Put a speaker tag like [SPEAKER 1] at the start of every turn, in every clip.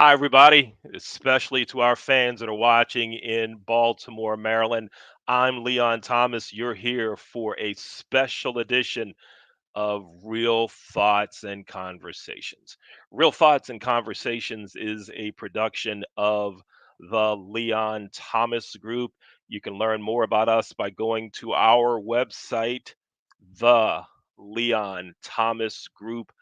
[SPEAKER 1] Hi, everybody, especially to our fans that are watching in Baltimore, Maryland. I'm Leon Thomas. You're here for a special edition of Real Thoughts and Conversations. Real Thoughts and Conversations is a production of the Leon Thomas Group. You can learn more about us by going to our website, the Leon Thomas Group.com.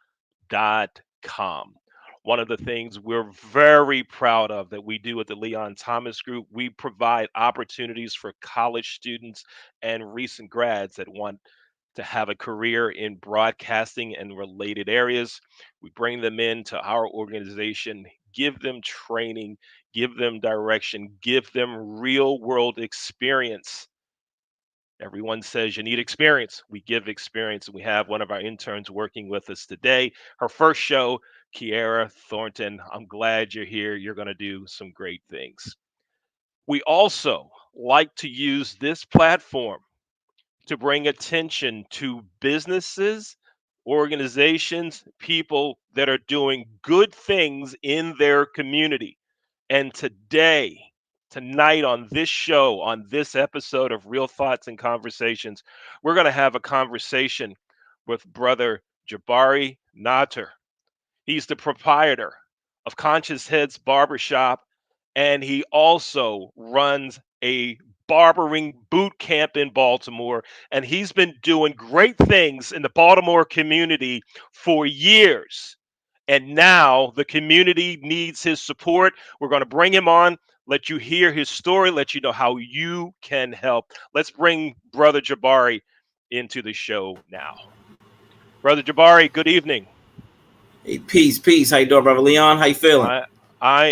[SPEAKER 1] One of the things we're very proud of that we do at the Leon Thomas Group, we provide opportunities for college students and recent grads that want to have a career in broadcasting and related areas. We bring them into our organization, give them training, give them direction, give them real world experience. Everyone says you need experience. We give experience. We have one of our interns working with us today. Her first show, Kiara Thornton. I'm glad you're here. You're going to do some great things. We also like to use this platform to bring attention to businesses, organizations, people that are doing good things in their community. And tonight on this show, on this episode of Real Thoughts and Conversations, we're going to have a conversation with Brother Jabari Natur. He's the proprietor of Conscious Heads Barber Shop, and he also runs a barbering boot camp in Baltimore. And he's been doing great things in the Baltimore community for years. And now the community needs his support. We're going to bring him on, let you hear his story, let you know how you can help. Let's bring Brother Jabari into the show now. Brother Jabari, good evening.
[SPEAKER 2] Hey, peace. How you doing, brother Leon? How you feeling?
[SPEAKER 1] I I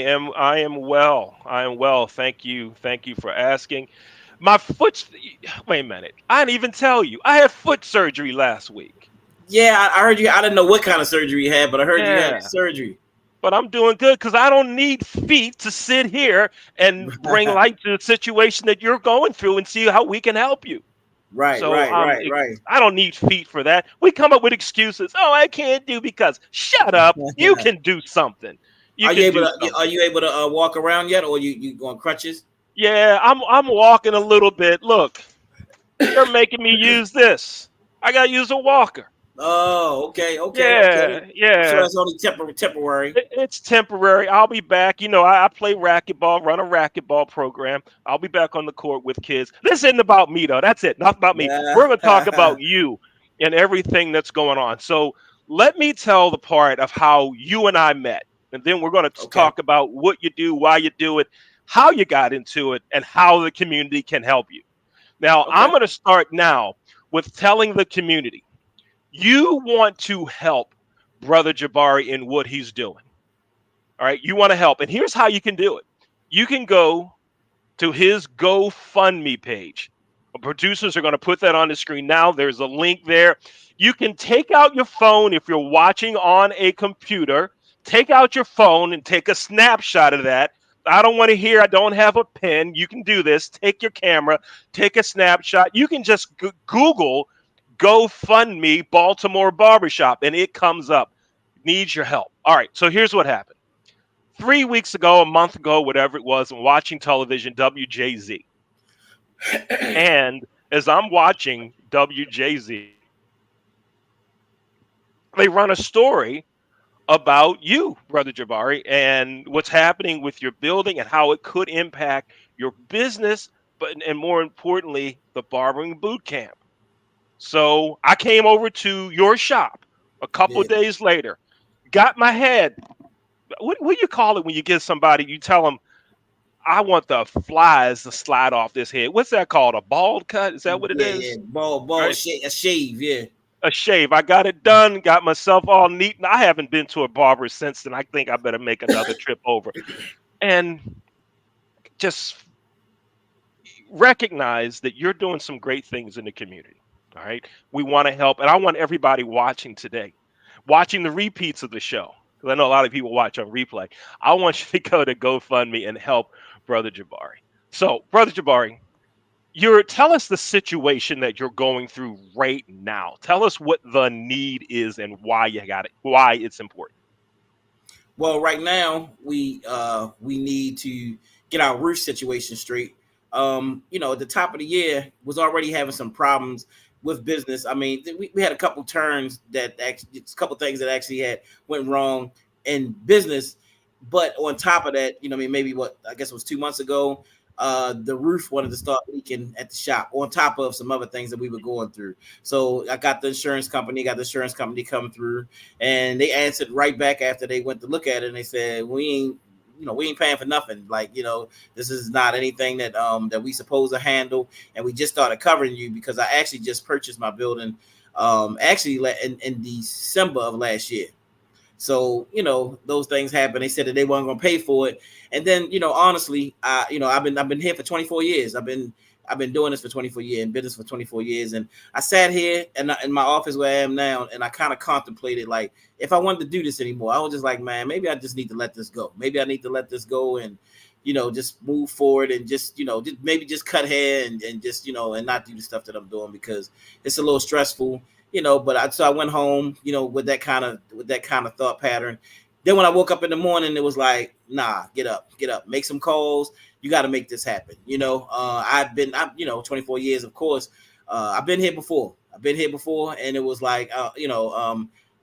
[SPEAKER 1] am well. I am well. Thank you. Thank you for asking. My foot's wait a minute. I didn't even tell you. I had foot surgery last week.
[SPEAKER 2] Yeah, I heard you. I didn't know what kind of surgery you had, but I heard you had
[SPEAKER 1] Yeah.
[SPEAKER 2] surgery.
[SPEAKER 1] But I'm doing good because I don't need feet to sit here and bring light to the situation that you're going through and see how we can help you.
[SPEAKER 2] Right,
[SPEAKER 1] So
[SPEAKER 2] right, right, right.
[SPEAKER 1] I don't need feet for that. We come up with excuses. Oh, I can't do because shut up. You can do something. You
[SPEAKER 2] Are you
[SPEAKER 1] can
[SPEAKER 2] able
[SPEAKER 1] do
[SPEAKER 2] to? Are
[SPEAKER 1] something.
[SPEAKER 2] you able to walk around yet, or you on crutches?
[SPEAKER 1] Yeah, I'm walking a little bit. Look, they're making me use this. I gotta use a walker.
[SPEAKER 2] Oh, okay.
[SPEAKER 1] Yeah,
[SPEAKER 2] I'm sure
[SPEAKER 1] yeah.
[SPEAKER 2] that's only temporary.
[SPEAKER 1] It's temporary. I'll be back. I play racquetball, run a racquetball program. I'll be back on the court with kids. This isn't about me though. That's it. Not about me.
[SPEAKER 2] Yeah.
[SPEAKER 1] We're gonna talk about you and everything that's going on. So let me tell the part of how you and I met, and then we're gonna
[SPEAKER 2] Okay.
[SPEAKER 1] talk about what you do, why you do it, how you got into it, and how the community can help you. Now, I'm
[SPEAKER 2] Okay.
[SPEAKER 1] going to start now with telling the community you want to help Brother Jabari in what he's doing. All right. You want to help. And here's how you can do it you can go to his GoFundMe page. The producers are going to put that on the screen now. There's a link there. You can take out your phone if you're watching on a computer. Take out your phone and take a snapshot of that. I don't want to hear, I don't have a pen. You can do this. Take your camera, take a snapshot. You can just Google GoFundMe Baltimore Barbershop and it comes up. Needs your help. All right. So here's what happened. 3 weeks ago, a month ago, whatever it was, I'm watching television, WJZ. And as I'm watching WJZ, they run a story about you, Brother Jabari, and what's happening with your building and how it could impact your business, but and more importantly, the barbering boot camp. So I came over to your shop a couple of
[SPEAKER 2] Yeah.
[SPEAKER 1] days later, got my head. What do you call it when you get somebody, you tell them, I want the flies to slide off this head. What's that called? A bald cut? Is that what it
[SPEAKER 2] Yeah.
[SPEAKER 1] is?
[SPEAKER 2] Ball,
[SPEAKER 1] Right?
[SPEAKER 2] shave. Yeah.
[SPEAKER 1] A shave. I got it done, got myself all neat. And I haven't been to a barber since then. I think I better make another trip over. And just recognize that you're doing some great things in the community. All right. We want to help. And I want everybody watching today, watching the repeats of the show, because I know a lot of people watch on replay. I want you to go to GoFundMe and help Brother Jabari. So, Brother Jabari, you're tell us the situation that you're going through right now. Tell us what the need is and why you got it, why it's important.
[SPEAKER 2] Well, right now we need to get our roof situation straight. At the top of the year was already having some problems with business. I mean, we had a couple turns that actually, a couple things that actually had went wrong in business. But on top of that, I mean, maybe what I guess it was 2 months ago, the roof wanted to start leaking at the shop. On top of some other things that we were going through, so I got the insurance company come through, and they answered right back after they went to look at it, and they said we ain't paying for nothing. Like, this is not anything that we supposed to handle, and we just started covering you because I actually just purchased my building, actually in December of last year. So, those things happen. They said that they weren't going to pay for it. And then, honestly, I've been here for 24 years. I've been doing this for 24 years, in business for 24 years. And I sat here in my office where I am now, and I kind of contemplated, like, if I wanted to do this anymore. I was just like, man, maybe I just need to let this go. Maybe I need to let this go and, just move forward and maybe just cut hair and just, and not do the stuff that I'm doing, because it's a little stressful. So I went home, with that kind of thought pattern. Then when I woke up in the morning, it was like, nah, get up, make some calls. You got to make this happen. I'm 24 years, of course. I've been here before. And it was like,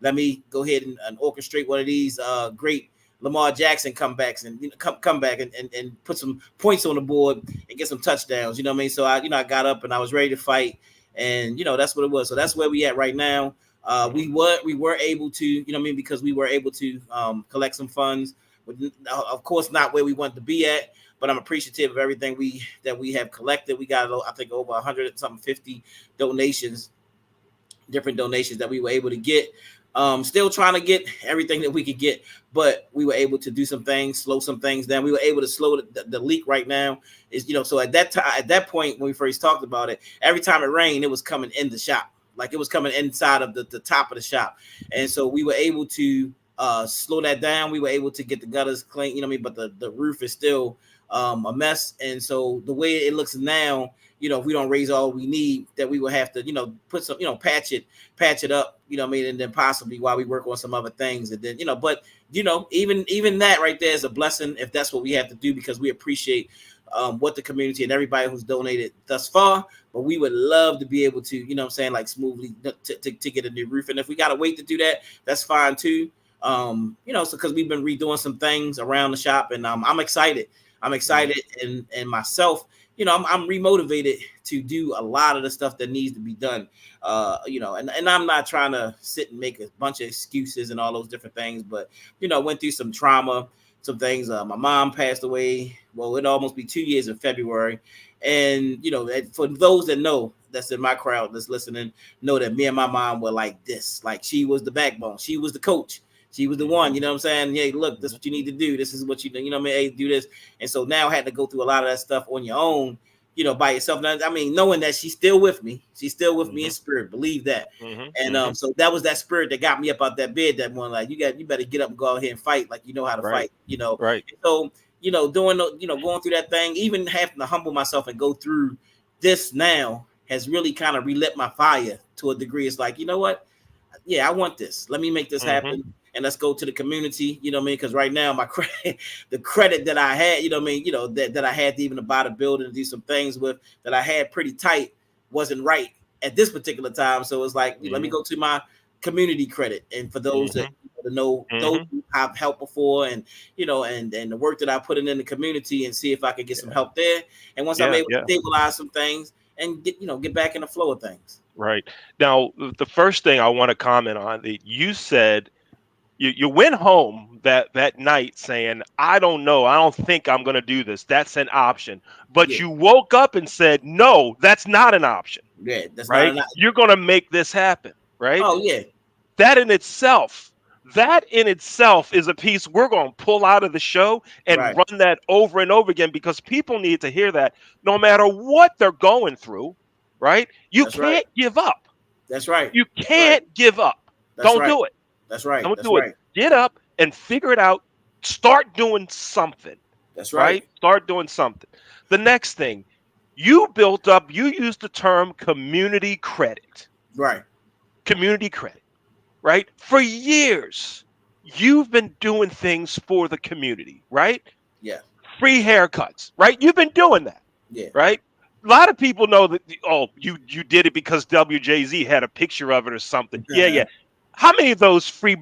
[SPEAKER 2] let me go ahead and orchestrate one of these great Lamar Jackson comebacks, and come back and put some points on the board and get some touchdowns. You know what I mean? So I got up and I was ready to fight, and that's what it was. So that's where we at right now. We were able to, because we were able to collect some funds. Of course, not where we want to be at, but I'm appreciative of everything we have collected. We got, I think, over 100 something 50 donations, different donations that we were able to get. Still trying to get everything that we could get, but we were able to do some things, slow some things down. We were able to slow the leak right now. So at that time, at that point when we first talked about it, every time it rained, it was coming in the shop, like it was coming inside of the top of the shop, and so we were able to slow that down. We were able to get the gutters clean, but the roof is still a mess. And so the way it looks now, if we don't raise all we need, that we will have to, put some, patch it up, and then possibly while we work on some other things. And then, but even that right there is a blessing if that's what we have to do, because we appreciate what the community and everybody who's donated thus far. But we would love to be able to, like smoothly to get a new roof. And if we got to wait to do that, that's fine too. So because we've been redoing some things around the shop, and I'm excited. I'm excited, and myself, I'm remotivated to do a lot of the stuff that needs to be done. And I'm not trying to sit and make a bunch of excuses and all those different things, but went through some trauma, some things. My mom passed away. Well, it'll almost be 2 years in February, and for those that know, that's in my crowd that's listening, know that me and my mom were like this. Like, she was the backbone. She was the coach. She was the one, what I'm saying? Hey, look, this is what you need to do. This is what what I mean? Hey, do this. And so now I had to go through a lot of that stuff on your own, by yourself. Now, I mean, knowing that she's still with me. She's still with me in spirit. Believe that. And so that was that spirit that got me up out that bed that one. Like, you better get up and go out here and fight like you know how to fight,
[SPEAKER 1] Right.
[SPEAKER 2] And so, doing, going through that thing, even having to humble myself and go through this now has really kind of relit my fire to a degree. It's like, you know what? Yeah, I want this. Let me make this happen. And let's go to the community, what I mean? Because right now, my credit, the credit that I had, what I mean, that I had to even buy the building and do some things with, that I had pretty tight, wasn't right at this particular time. So it's like, let me go to my community credit. And for those that know, those who I've helped before, and and the work that I put in the community, and see if I could get some help there. And once I'm able to stabilize some things and get back in the flow of things.
[SPEAKER 1] Right. Now, the first thing I want to comment on, that you said, you went home that night saying, I don't know, I don't think I'm going to do this. That's an option. But
[SPEAKER 2] Yeah.
[SPEAKER 1] you woke up and said, no, that's not an option.
[SPEAKER 2] Yeah, that's not
[SPEAKER 1] Right?
[SPEAKER 2] an.
[SPEAKER 1] You're going to make this happen. Right?
[SPEAKER 2] Oh yeah,
[SPEAKER 1] That in itself, that in itself is a piece we're going to pull out of the show and
[SPEAKER 2] right.
[SPEAKER 1] run that over and over again, because people need to hear that no matter what they're going through. Right? You
[SPEAKER 2] That's right.
[SPEAKER 1] can't give up.
[SPEAKER 2] That's right.
[SPEAKER 1] You
[SPEAKER 2] That's right.
[SPEAKER 1] can't give up.
[SPEAKER 2] That's
[SPEAKER 1] Don't
[SPEAKER 2] right.
[SPEAKER 1] do it.
[SPEAKER 2] That's right.
[SPEAKER 1] Don't
[SPEAKER 2] That's
[SPEAKER 1] do it.
[SPEAKER 2] right.
[SPEAKER 1] Get up and figure it out. Start doing something,
[SPEAKER 2] That's right.
[SPEAKER 1] right? Start doing something. The next thing, you built up, you used the term community credit.
[SPEAKER 2] Right.
[SPEAKER 1] Community credit, right? For years. you've been doing things for the community, right?
[SPEAKER 2] Yeah.
[SPEAKER 1] Free haircuts, right? You've been doing that,
[SPEAKER 2] Yeah.
[SPEAKER 1] right? A lot of people know that. Oh, you did it because WJZ had a picture of it or something. Yeah, yeah. How many of those free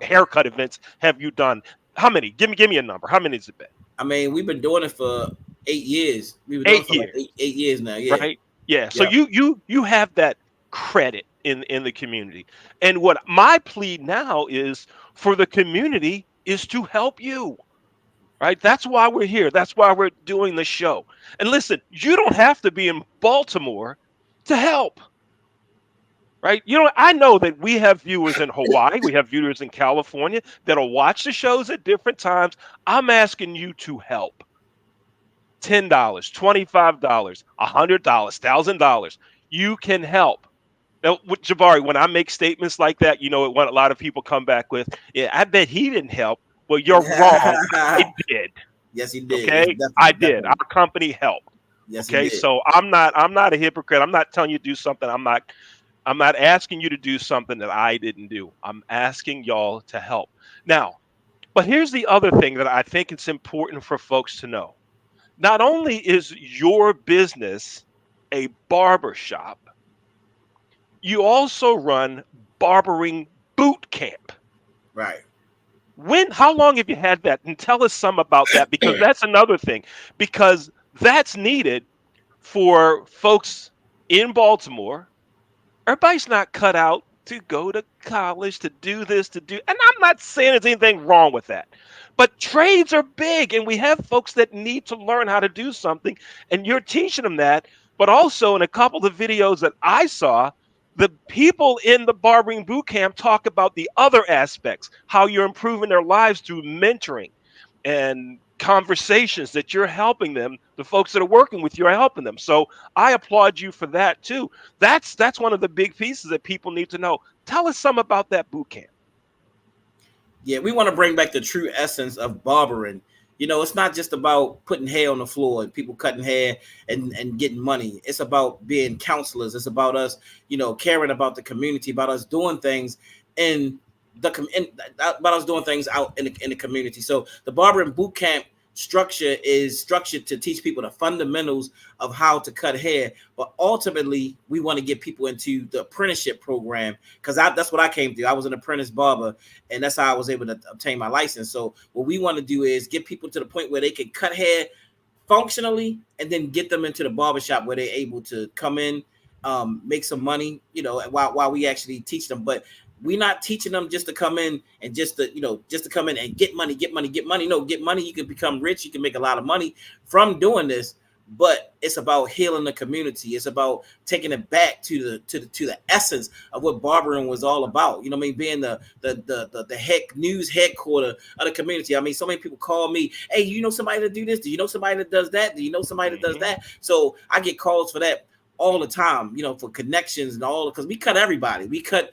[SPEAKER 1] haircut events have you done? How many? Give me a number. How many has it been?
[SPEAKER 2] I mean, we've been doing it for 8 years. We've been doing it
[SPEAKER 1] Eight
[SPEAKER 2] for like
[SPEAKER 1] years,
[SPEAKER 2] eight years now. Yeah.
[SPEAKER 1] right? Yeah. So
[SPEAKER 2] Yep.
[SPEAKER 1] you have that credit in the community. And what my plea now is for the community is to help you. Right? That's why we're here. That's why we're doing the show. And listen, you don't have to be in Baltimore to help, right? I know that we have viewers in Hawaii, we have viewers in California that'll watch the shows at different times. I'm asking you to help. $10, $25, $100, $1,000. You can help. Now, with Jabari, when I make statements like that, what a lot of people come back with, yeah, I bet he didn't help. Well, you're wrong. I did.
[SPEAKER 2] Yes, he did. Yes,
[SPEAKER 1] Okay, I
[SPEAKER 2] definitely,
[SPEAKER 1] did. Our
[SPEAKER 2] definitely.
[SPEAKER 1] company helped.
[SPEAKER 2] Yes, he
[SPEAKER 1] Okay,
[SPEAKER 2] did.
[SPEAKER 1] so I'm not a hypocrite. I'm not telling you to do something. I'm not asking you to do something that I didn't do. I'm asking y'all to help. Now, but here's the other thing that I think it's important for folks to know. Not only is your business a barber shop, you also run barbering boot camp.
[SPEAKER 2] Right.
[SPEAKER 1] How long have you had that? And tell us some about that, because that's another thing. Because that's needed for folks in Baltimore. Everybody's not cut out to go to college, to do this, and I'm not saying there's anything wrong with that. But trades are big, and we have folks that need to learn how to do something, and you're teaching them that. But also, in a couple of videos that I saw, the people in the barbering boot camp talk about the other aspects, how you're improving their lives through mentoring and conversations that you're helping them. The folks that are working with you are helping them. So I applaud you for that too. That's one of the big pieces that people need to know. Tell us some about that boot camp.
[SPEAKER 2] Yeah, we want to bring back the true essence of barbering. It's not just about putting hair on the floor and people cutting hair and getting money. It's about being counselors. It's about us, caring about the community, about us doing things in about us doing things out in the community. So the barbering boot camp structure is structured to teach people the fundamentals of how to cut hair, but ultimately we want to get people into the apprenticeship program, because that's what I came through. I was an apprentice barber, and that's how I was able to obtain my license. So what we want to do is get people to the point where they can cut hair functionally, and then get them into the barbershop where they're able to come in, make some money, while we actually teach them. But we're not teaching them just to come in and just to come in and get money, get money, get money. No, get money. You can become rich. You can make a lot of money from doing this. But it's about healing the community. It's about taking it back to the essence of what barbering was all about. You know what I mean? Being the news headquarter of the community. I mean, so many people call me, hey, you know somebody to do this? Do you know somebody that does that? Do you know somebody that does
[SPEAKER 1] Hmm.
[SPEAKER 2] that? So I get calls for that all the time, for connections and all, because we cut everybody. We cut,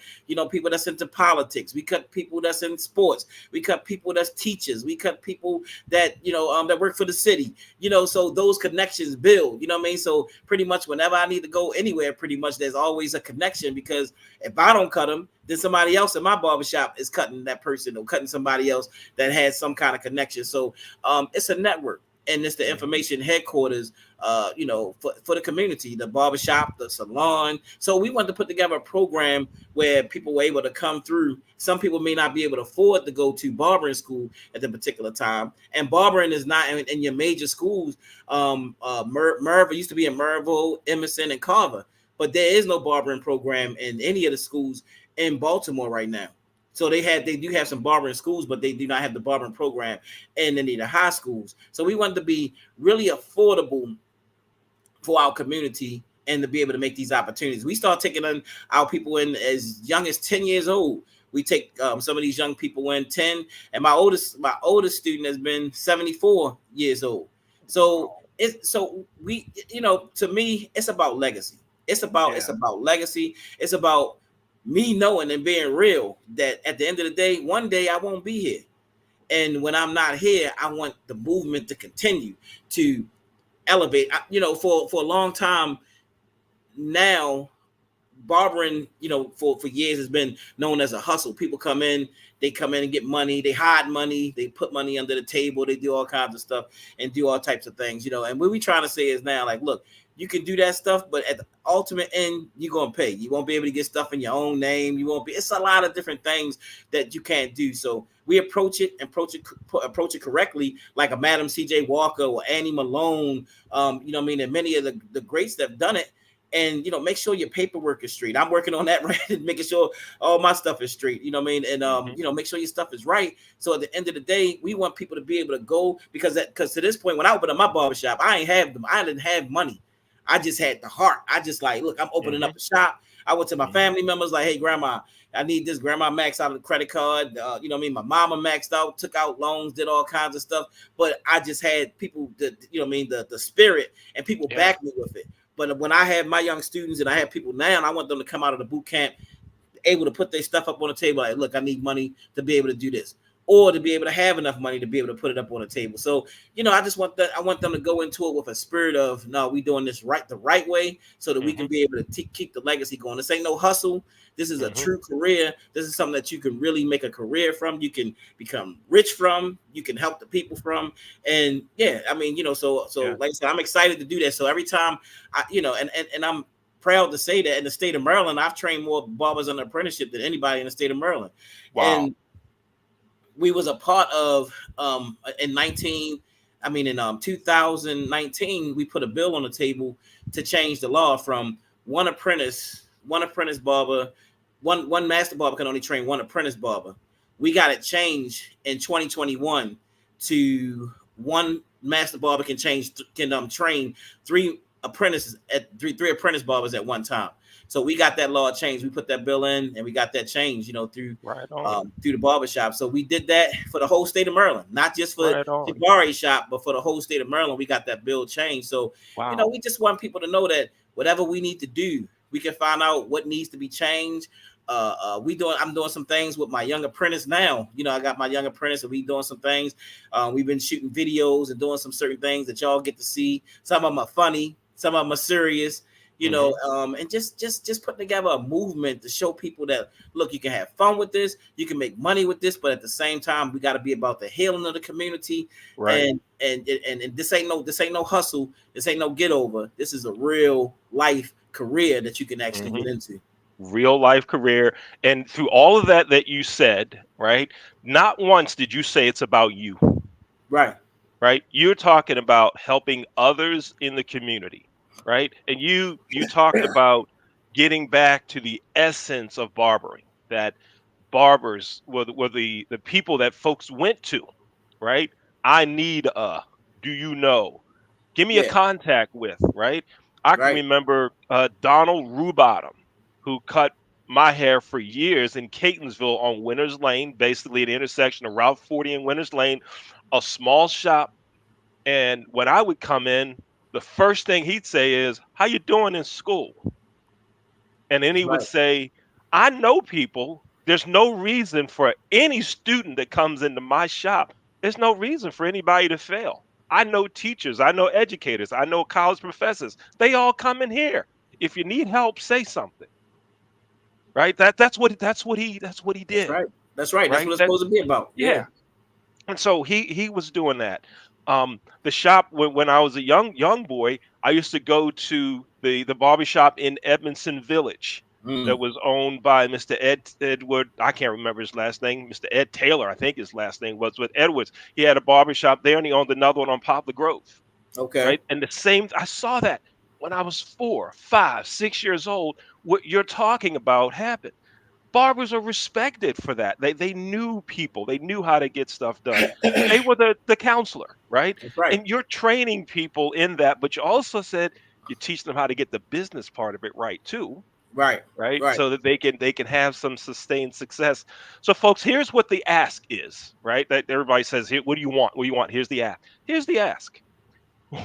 [SPEAKER 2] people that's into politics. We cut people that's in sports. We cut people that's teachers. We cut people that, that work for the city, so those connections build, you know what I mean? So pretty much whenever I need to go anywhere, pretty much there's always a connection, because if I don't cut them, then somebody else in my barbershop is cutting that person, or cutting somebody else that has some kind of connection. So it's a network, and it's the
[SPEAKER 1] Hmm.
[SPEAKER 2] information headquarters, for the community, the barbershop, the salon. So we wanted to put together a program where people were able to come through. Some people may not be able to afford to go to barbering school at the particular time, and barbering is not in your major schools. Merv used to be in Merville, Emerson, and Carver, but there is no barbering program in any of the schools in Baltimore right now. So they do have some barbering schools, but they do not have the barbering program in any of the high schools. So we wanted to be really affordable for our community, and to be able to make these opportunities. We start taking on our people in as young as 10 years old. We take some of these young people in 10, and my oldest student has been 74 years old. So
[SPEAKER 1] Wow.
[SPEAKER 2] we, to me, it's about legacy. It's
[SPEAKER 1] Yeah.
[SPEAKER 2] about legacy. It's about me knowing and being real that at the end of the day, one day I won't be here. And when I'm not here, I want the movement to continue to elevate. For a long time now, barbering, for years has been known as a hustle. People come in, they come in and get money, they hide money, they put money under the table, they do all kinds of stuff and do all types of things, And what we trying to say is now, like, look, you can do that stuff, but at the ultimate end, you're gonna pay. You won't be able to get stuff in your own name. You won't be. It's a lot of different things that you can't do. So we approach it correctly, like a Madam C.J. Walker or Annie Malone. I mean, and many of the greats that have done it. And make sure your paperwork is straight. I'm working on that, right? Making sure all my stuff is straight. You know what I mean? And make sure your stuff is right. So at the end of the day, we want people to be able to go because to this point, when I opened up my barbershop, I didn't have money. I just had the heart. I just like, look, I'm opening up a shop. I went to my family members like, hey, grandma, I need this. Grandma maxed out the credit card. You know what I mean? My mama maxed out, took out loans, did all kinds of stuff. But I just had people that, the spirit and people back me with it. But when I have my young students and I have people now, and I want them to come out of the boot camp able to put their stuff up on the table. Like, look, I need money to be able to do this, or to be able to have enough money to be able to put it up on the table. So, I just want that. I want them to go into it with a spirit of, no, we doing this the right way, so that we can be able to keep the legacy going. This ain't no hustle. This is a true career. This is something that you can really make a career from. You can become rich from. You can help the people from. And yeah, I mean, so like I said, I'm excited to do that. So every time and I'm proud to say that in the state of Maryland, I've trained more barbers on apprenticeship than anybody in the state of Maryland.
[SPEAKER 1] Wow.
[SPEAKER 2] And we was a part of in 2019, we put a bill on the table to change the law from one apprentice barber, one master barber can only train one apprentice barber. We got it changed in 2021 to one master barber can train three apprentices at three apprentice barbers at one time. So we got that law changed. We put that bill in, and we got that changed, through through the barbershop. So we did that for the whole state of Maryland, not just for Jabari shop, but for the whole state of Maryland. We got that bill changed. So we just want people to know that whatever we need to do, we can find out what needs to be changed. I'm doing some things with my young apprentice now. I got my young apprentice, and we doing some things. We've been shooting videos and doing some certain things that y'all get to see. Some of them are funny, some of them are serious. And just putting together a movement to show people that, look, you can have fun with this, you can make money with this, but at the same time, we got to be about the healing of the community. Right. And this ain't no hustle. This ain't no get over. This is a real life career that you can actually get into.
[SPEAKER 1] Real life career. And through all of that you said, right? Not once did you say it's about you.
[SPEAKER 2] Right.
[SPEAKER 1] Right. You're talking about helping others in the community. Right. And you talked about getting back to the essence of barbering, that barbers were the people that folks went to. Right. I need do you know? Give me a contact with, right? I can remember Donald Rubottom, who cut my hair for years in Catonsville on Winters Lane, basically at the intersection of Route 40 and Winters Lane, a small shop. And when I would come in, the first thing he'd say is, "How you doing in school?" And then he would say, "I know people. There's no reason for any student that comes into my shop. There's no reason for anybody to fail. I know teachers, I know educators, I know college professors. They all come in here. If you need help, say something." Right? That's what he did.
[SPEAKER 2] That's right. That's right. That's
[SPEAKER 1] Right?
[SPEAKER 2] what it's supposed to be about.
[SPEAKER 1] Yeah. And so he was doing that. The shop when I was a young boy, I used to go to the barber shop in Edmondson Village that was owned by Mr. Edward. I can't remember his last name. Mr. Ed Taylor, I think his last name was with Edwards. He had a barber shop there, and he owned another one on Poplar Grove.
[SPEAKER 2] Okay.
[SPEAKER 1] Right, and the same. I saw that when I was 4, 5, 6 years old. What you're talking about happened. Barbers are respected for that. They knew people. They knew how to get stuff done. They were the counselor, right?
[SPEAKER 2] That's right.
[SPEAKER 1] And you're training people in that, but you also said you teach them how to get the business part of it right too.
[SPEAKER 2] Right.
[SPEAKER 1] Right. So that they can have some sustained success. So folks, here's what the ask is, right? That everybody says, here, what do you want? What do you want? Here's the ask. Here's the ask.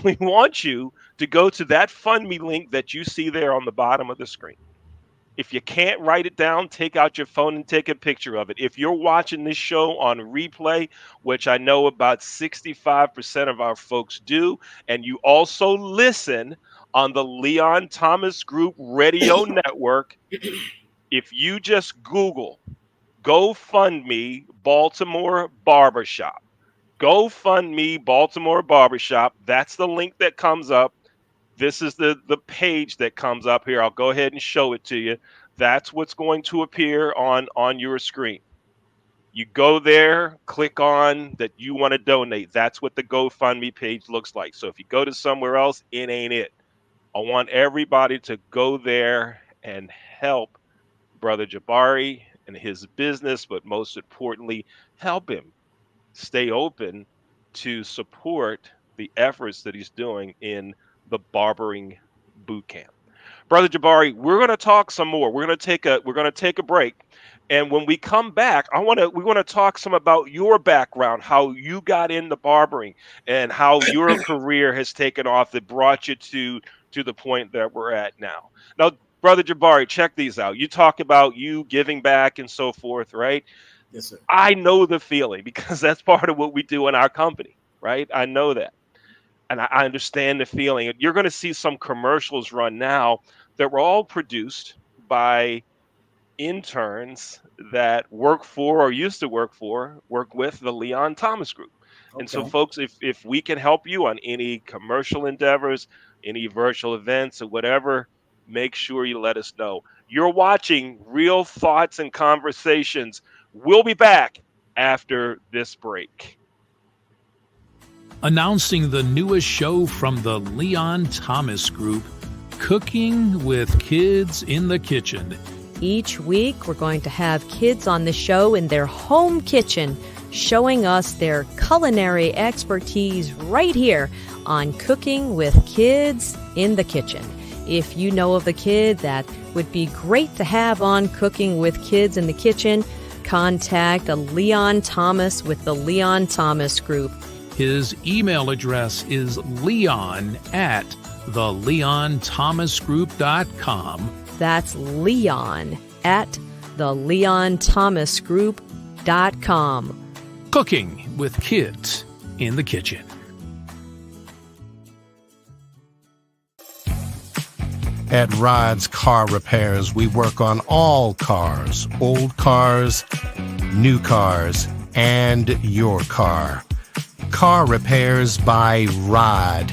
[SPEAKER 1] We want you to go to that Fund Me link that you see there on the bottom of the screen. If you can't write it down, take out your phone and take a picture of it. If you're watching this show on replay, which I know about 65% of our folks do, and you also listen on the Leon Thomas Group Radio Network. If you just Google GoFundMe Baltimore Barbershop, GoFundMe Baltimore Barbershop, that's the link that comes up. This is the page that comes up here. I'll go ahead and show it to you. That's what's going to appear on your screen. You go there, click on that you want to donate. That's what the GoFundMe page looks like. So if you go to somewhere else, it ain't it. I want everybody to go there and help Brother Jabari and his business, but most importantly, help him stay open to support the efforts that he's doing in the barbering boot camp. Brother Jabari, we're going to talk some more. We're going to take a break. And when we come back, we want to talk some about your background, how you got into barbering and how your career has taken off that brought you to the point that we're at now. Now, Brother Jabari, check these out. You talk about you giving back and so forth, right?
[SPEAKER 2] Yes, sir.
[SPEAKER 1] I know the feeling because that's part of what we do in our company, right? I know that. And I understand the feeling. You're going to see some commercials run now that were all produced by interns that work for or used to work with the Leon Thomas Group. And so,
[SPEAKER 2] Okay.
[SPEAKER 1] folks, if we can help you on any commercial endeavors, any virtual events or whatever, make sure you let us know. You're watching Real Thoughts and Conversations. We'll be back after this break.
[SPEAKER 3] Announcing the newest show from the Leon Thomas Group, Cooking with Kids in the Kitchen.
[SPEAKER 4] Each week, we're going to have kids on the show in their home kitchen, showing us their culinary expertise right here on Cooking with Kids in the Kitchen. If you know of a kid that would be great to have on Cooking with Kids in the Kitchen, contact Leon Thomas with the Leon Thomas Group.
[SPEAKER 3] His email address is leon@theleonthomasgroup.com.
[SPEAKER 4] That's leon@theleonthomasgroup.com.
[SPEAKER 3] Cooking with Kids in the Kitchen.
[SPEAKER 5] At Rod's Car Repairs, we work on all cars, old cars, new cars, and your car. Car Repairs by Rod.io.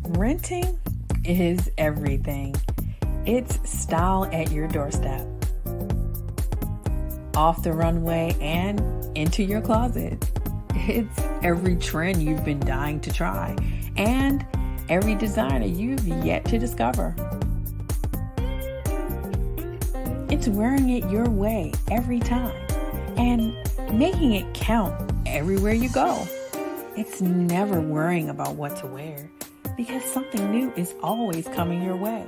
[SPEAKER 6] Renting is everything. It's style at your doorstep. Off the runway and into your closet. It's every trend you've been dying to try and every designer you've yet to discover. It's wearing it your way every time and making it count everywhere you go. It's never worrying about what to wear because something new is always coming your way.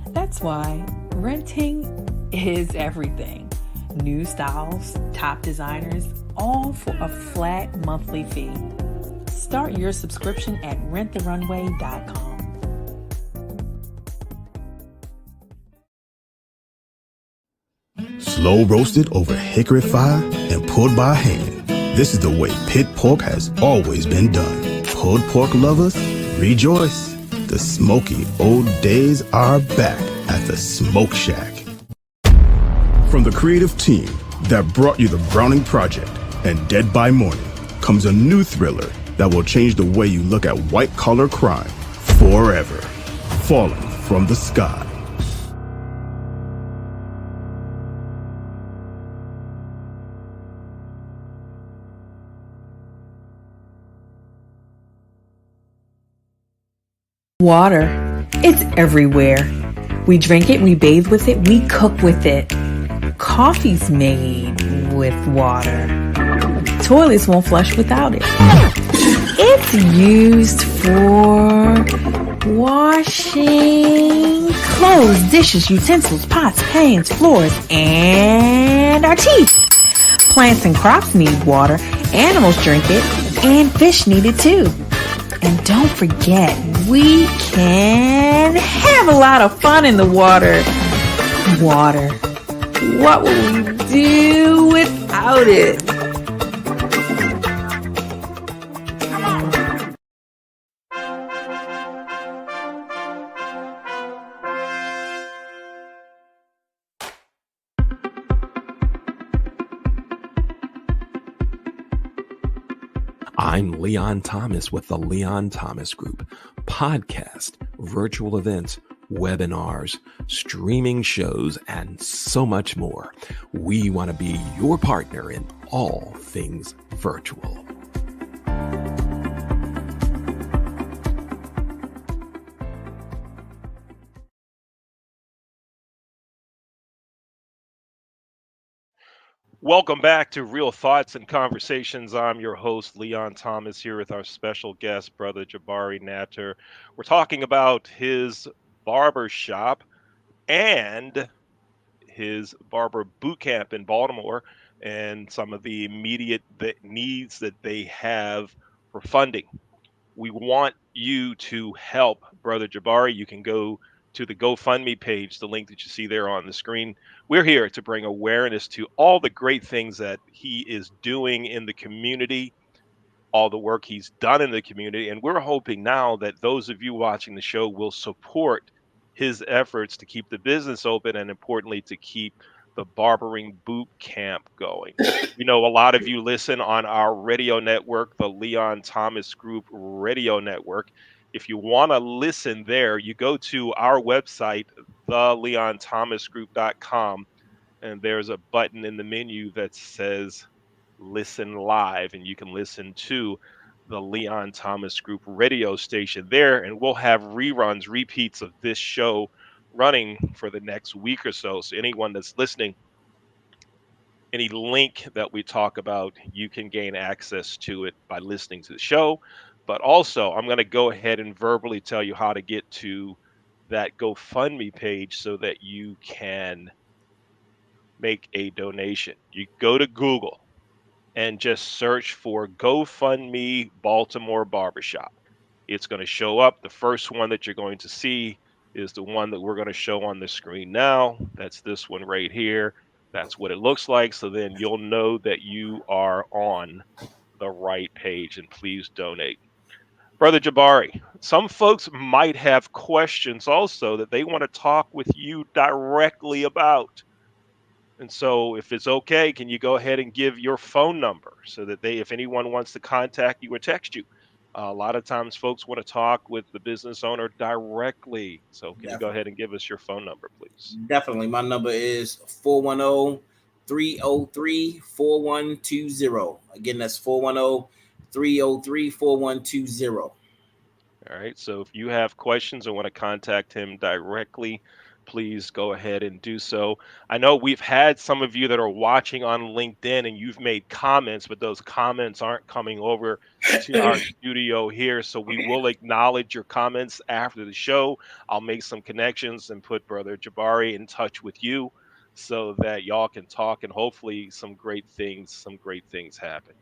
[SPEAKER 6] That's why renting is everything. New styles, top designers, all for a flat monthly fee. Start your subscription at renttherunway.com.
[SPEAKER 7] Slow roasted over hickory fire and pulled by hand. This is the way pit pork has always been done. Pulled pork lovers, rejoice. The smoky old days are back at the Smoke Shack. From the creative team that brought you the Browning Project and Dead by Morning comes a new thriller that will change the way you look at white-collar crime forever. Falling from the Sky.
[SPEAKER 6] Water. It's everywhere. We drink it, we bathe with it, we cook with it. Coffee's made with water. Toilets won't flush without it. It's used for washing clothes, dishes, utensils, pots, pans, floors, and our teeth. Plants and crops need water. Animals drink it, and fish need it too. And don't forget, we can have a lot of fun in the water. Water. What will we do without it?
[SPEAKER 8] I'm Leon Thomas with the Leon Thomas Group. Podcast, virtual events, webinars, streaming shows, and so much more. We want to be your partner in all things virtual.
[SPEAKER 1] Welcome back to Real Thoughts and Conversations. I'm your host, Leon Thomas, here with our special guest, Brother Jabari Natur. We're talking about his barber shop and his barber boot camp in Baltimore and some of the immediate needs that they have for funding. We want you to help Brother Jabari. You can go to the GoFundMe page, the link that you see there on the screen. We're here to bring awareness to all the great things that he is doing in the community, all the work he's done in the community. And we're hoping now that those of you watching the show will support his efforts to keep the business open and, importantly, to keep the barbering boot camp going. You know, a lot of you listen on our radio network, the Leon Thomas Group Radio Network. If you want to listen there, you go to our website, theleonthomasgroup.com, and there's a button in the menu that says listen live, and you can listen to the Leon Thomas Group radio station there, and we'll have reruns, repeats of this show running for the next week or so. So anyone that's listening, any link that we talk about, you can gain access to it by listening to the show. But also, I'm going to go ahead and verbally tell you how to get to that GoFundMe page so that you can make a donation. You go to Google and just search for GoFundMe Baltimore Barbershop. It's going to show up. The first one that you're going to see is the one that we're going to show on the screen now. That's this one right here. That's what it looks like. So then you'll know that you are on the right page, and please donate. Brother Jabari, some folks might have questions also that they want to talk with you directly about. And so, if it's okay, can you go ahead and give your phone number so that if anyone wants to contact you or text you, a lot of times folks want to talk with the business owner directly. So, can you go ahead and give us your phone number, please?
[SPEAKER 2] Definitely. My number is 410-303-4120. Again, that's 410-303-4120.
[SPEAKER 1] All right. So, if you have questions or want to contact him directly, please go ahead and do so. I know we've had some of you that are watching on LinkedIn and you've made comments, but those comments aren't coming over to our studio here. So we will acknowledge your comments after the show. I'll make some connections and put Brother Jabari in touch with you so that y'all can talk and hopefully some great things happen.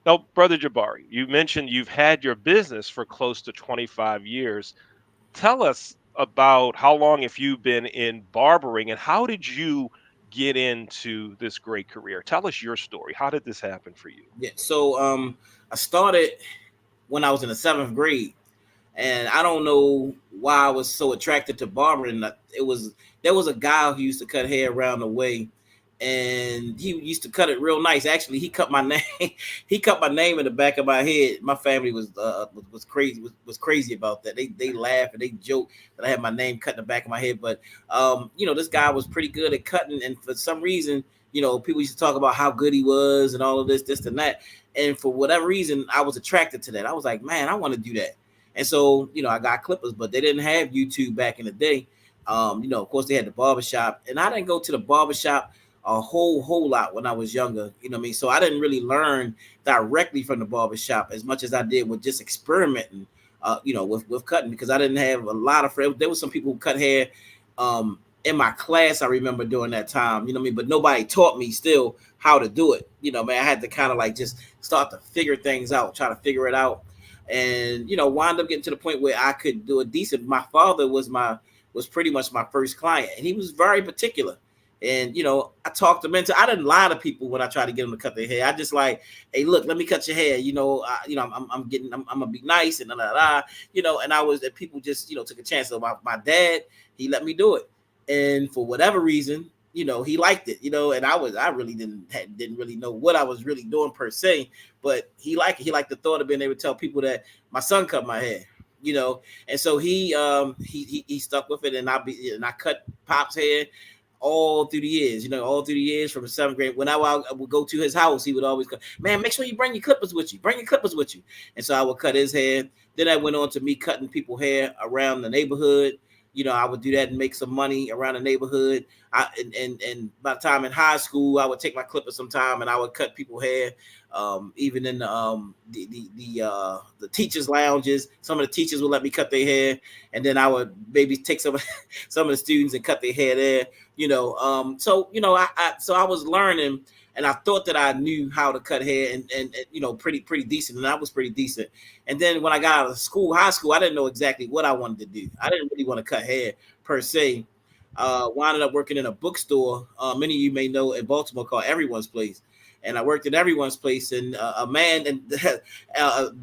[SPEAKER 1] Now, Brother Jabari, you mentioned you've had your business for close to 25 years. Tell us about how long have you been in barbering and how did you get into this great career? Tell us your story. How did this happen for you?
[SPEAKER 2] Yeah. So I started when I was in the 7th grade. And I don't know why I was so attracted to barbering. There was a guy who used to cut hair around the way, and he used to cut it real nice. Actually, he cut my name. He cut my name in the back of my head. My family was crazy about that. They laugh and they joke that I had my name cut in the back of my head. But this guy was pretty good at cutting, and for some reason, people used to talk about how good he was and all of this and that. And for whatever reason, I was attracted to that. I was like, man, I want to do that. And so, I got clippers, but they didn't have YouTube back in the day. Of course, they had the barbershop, and I didn't go to the barbershop a whole lot when I was younger. You know what I mean? So I didn't really learn directly from the barbershop as much as I did with just experimenting, with cutting, because I didn't have a lot of friends. There were some people who cut hair in my class. I remember during that time, you know what I mean? But nobody taught me still how to do it. I had to kind of like just start to figure things out, try to figure it out. and wound up getting to the point where I could do a decent. My father was pretty much my first client, and he was very particular. And I talked him into. I didn't lie to people when I tried to get them to cut their hair. I just like, hey, look, let me cut your hair. I'm gonna be nice and And and people just took a chance. So my dad, he let me do it, and for whatever reason, he liked it. And I really didn't really know what I was really doing per se, but he liked it. He liked the thought of being able to tell people that my son cut my hair. And so he stuck with it, and I cut Pop's hair all through the years, all through the years from the 7th grade. When I would go to his house, he would always go, man, make sure you bring your clippers with you. Bring your clippers with you. And so I would cut his hair. Then I went on to me cutting people's hair around the neighborhood. I would do that and make some money around the neighborhood. And by the time in high school, I would take my clippers sometime and I would cut people's hair. Even in the teachers' lounges, some of the teachers would let me cut their hair, and then I would maybe take some of the students and cut their hair there. So I was learning, and I thought that I knew how to cut hair, and pretty decent, and I was pretty decent. And then when I got out of high school, I didn't know exactly what I wanted to do. I didn't really want to cut hair per se. Wound up working in a bookstore. Many of you may know in Baltimore called Everyone's Place. And I worked at Everyone's Place, and a man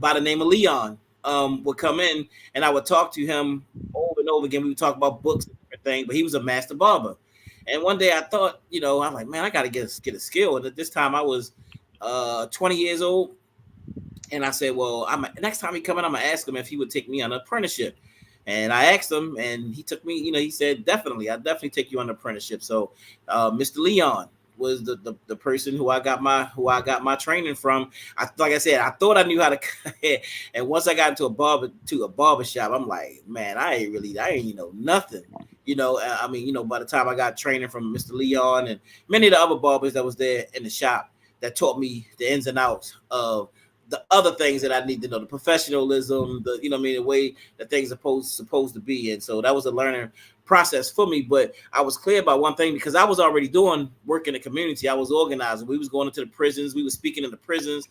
[SPEAKER 2] by the name of Leon would come in, and I would talk to him over and over again. We would talk about books and everything, but he was a master barber. And one day I thought, I'm like, man, I got to get a skill. And at this time I was 20 years old. And I said, well, next time he come in, I'm going to ask him if he would take me on an apprenticeship. And I asked him, and he took me, he said, definitely, I'll definitely take you on an apprenticeship. So Mr. Leon was the person who I got my training from. Like I said, I thought I knew how to cut hair, and once I got into a barber shop, I'm like, man, I ain't know nothing. By the time I got training from Mr. Leon and many of the other barbers that was there in the shop that taught me the ins and outs of the other things that I need to know, the professionalism, the way that things are supposed to be. And so that was a learning process for me. But I was clear about one thing, because I was already doing work in the community. I was organizing. We was going into the prisons. We were speaking in the prisons.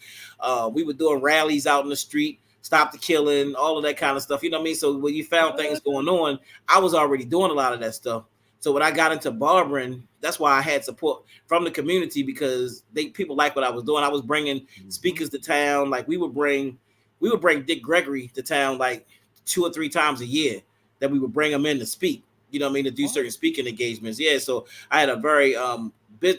[SPEAKER 2] We were doing rallies out in the street, stop the killing, all of that kind of stuff. So when you found things going on, I was already doing a lot of that stuff. So when I got into barbering, that's why I had support from the community, because people liked what I was doing. I was bringing speakers to town. Like we would bring Dick Gregory to town like 2 or 3 times a year, that we would bring him in to speak, to do certain speaking engagements. Yeah. So I had a very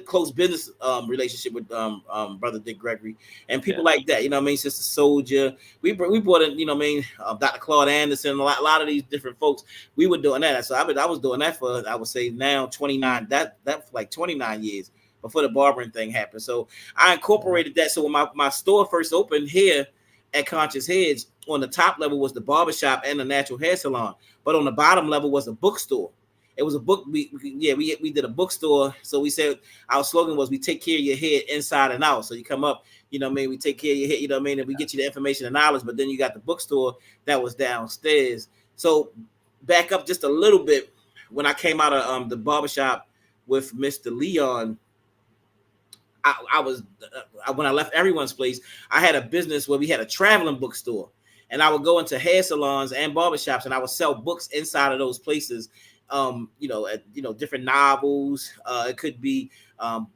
[SPEAKER 2] close business relationship with Brother Dick Gregory and people like that. Sister Soldier. We brought in, Dr. Claude Anderson, a lot of these different folks. We were doing that. So I was doing that for, I would say now 29, that like 29 years before the barbering thing happened. So I incorporated that. So when my store first opened here at Conscious Heads, on the top level was the barbershop and the natural hair salon, but on the bottom level was a bookstore. It was a book. We did a bookstore. So we said our slogan was, we take care of your head inside and out. So you come up, we take care of your head, and we get you the information and knowledge. But then you got the bookstore that was downstairs. So back up just a little bit. When I came out of the barbershop with Mr. Leon, I was when I left Everyone's Place, I had a business where we had a traveling bookstore, and I would go into hair salons and barbershops, and I would sell books inside of those places. Different novels. It could be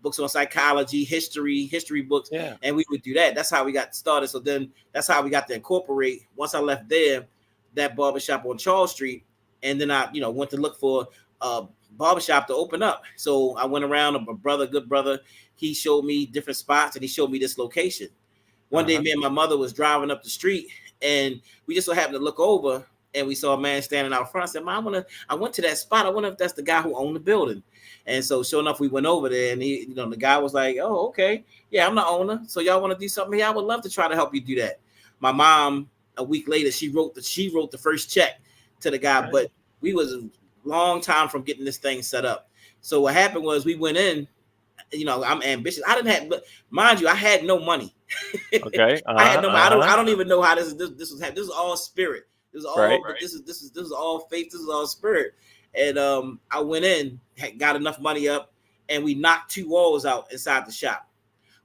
[SPEAKER 2] books on psychology, history books, and we would do that. That's how we got started. So then that's how we got to incorporate. Once I left there, that barbershop on Charles Street, and then I went to look for a barbershop to open up. So I went around. A good brother, he showed me different spots, and he showed me this location. One day, me and my mother was driving up the street, and we just so happened to look over, and we saw a man standing out front. I said, "Mom, I went to that spot. I wonder if that's the guy who owned the building." And so sure enough, we went over there, and he, the guy was like, "Oh, okay. Yeah, I'm the owner. So y'all want to do something? Yeah, I would love to try to help you do that." My mom, a week later, she wrote the first check to the guy, but we was a long time from getting this thing set up. So what happened was, we went in, I'm ambitious. I didn't have, but mind you, I had no money.
[SPEAKER 1] Okay.
[SPEAKER 2] I had no money. I don't even know how this was happening. This is all spirit. This is all, this is all faith. This is all spirit. And I went in, got enough money up, and we knocked 2 walls out inside the shop.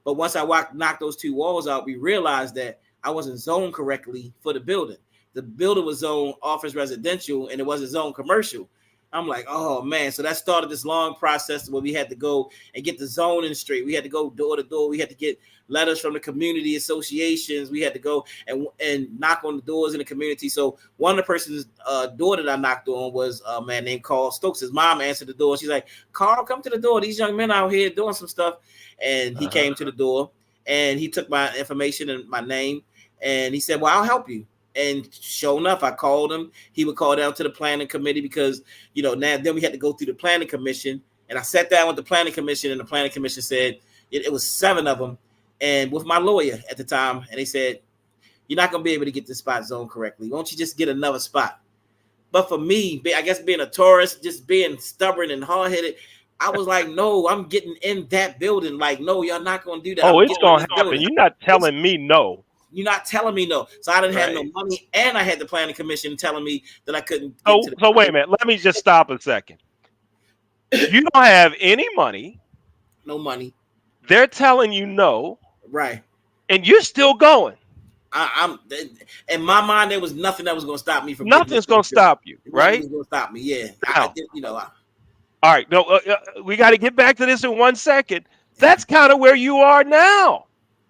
[SPEAKER 2] But once I knocked those 2 walls out, we realized that I wasn't zoned correctly for the building. The building was zoned office residential and it wasn't zoned commercial. I'm like, oh man. So that started this long process where we had to go and get the zoning straight. We had to go door to door. We had to get letters from the community associations. We had to go and knock on the doors in the community. So one of the person's door that I knocked on was a man named Carl Stokes. His mom answered the door. She's like, Carl, come to the door. These young men out here doing some stuff. And he came to the door and he took my information and my name and he said, well, I'll help you. And sure enough, I called him. He would call down to the planning committee because, now then we had to go through the planning commission. And I sat down with the planning commission and the planning commission said it was 7 of them. And with my lawyer at the time, and they said, you're not going to be able to get this spot zoned correctly. Why don't you just get another spot? But for me, I guess being a tourist, just being stubborn and hard-headed, I was like, no, I'm getting in that building. Like, no, y'all not going to do that.
[SPEAKER 1] Oh,
[SPEAKER 2] I'm
[SPEAKER 1] it's
[SPEAKER 2] getting in
[SPEAKER 1] gonna
[SPEAKER 2] this
[SPEAKER 1] happen.
[SPEAKER 2] building.
[SPEAKER 1] You're not telling me no.
[SPEAKER 2] You're not telling me no. So I didn't have no
[SPEAKER 1] Right.
[SPEAKER 2] money, and I had the planning commission telling me that I couldn't get to the
[SPEAKER 1] So wait a minute. Let me just stop a second. You don't have any money.
[SPEAKER 2] no money.
[SPEAKER 1] They're telling you no,
[SPEAKER 2] Right.
[SPEAKER 1] and you're still going.
[SPEAKER 2] I'm in my mind, there was nothing that was going to stop me from
[SPEAKER 1] Nothing's gonna stop you,
[SPEAKER 2] Nothing
[SPEAKER 1] right?
[SPEAKER 2] was going to stop me. Yeah.
[SPEAKER 1] Now,
[SPEAKER 2] I
[SPEAKER 1] all right. No, we got to get back to this in 1 second. That's kind of where you are now.